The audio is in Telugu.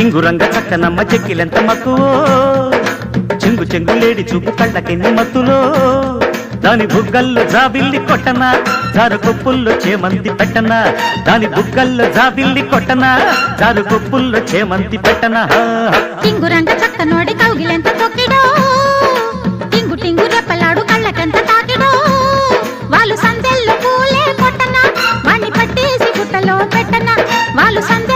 చింగురంగ చక్కనమ్మ చెక్కిలెంత మక్కువో చెంగు చెంగు లేడి చూపు కళ్ళకెన్ని మత్తులో దాని బుగ్గల్లో జాబిల్లి కొట్టనా జారు కొప్పుల్లో చేమంతి పెట్టనా దాని బుగ్గల్లో జాబిల్లి కొట్టనా జారు కొప్పుల్లో చేమంతి పెట్టనా టింగురంగ చక్కనోడి కౌగిలెంత తొక్కిడో టింగు టింగు రెప్పలాడు కళ్ళకెంత తాకిడో వాళ్ళు సందెల్లో పూలే కొట్టనా వాణ్ణి పట్టేసి గుట్టలో పెట్టనా వాళ్ళు సందె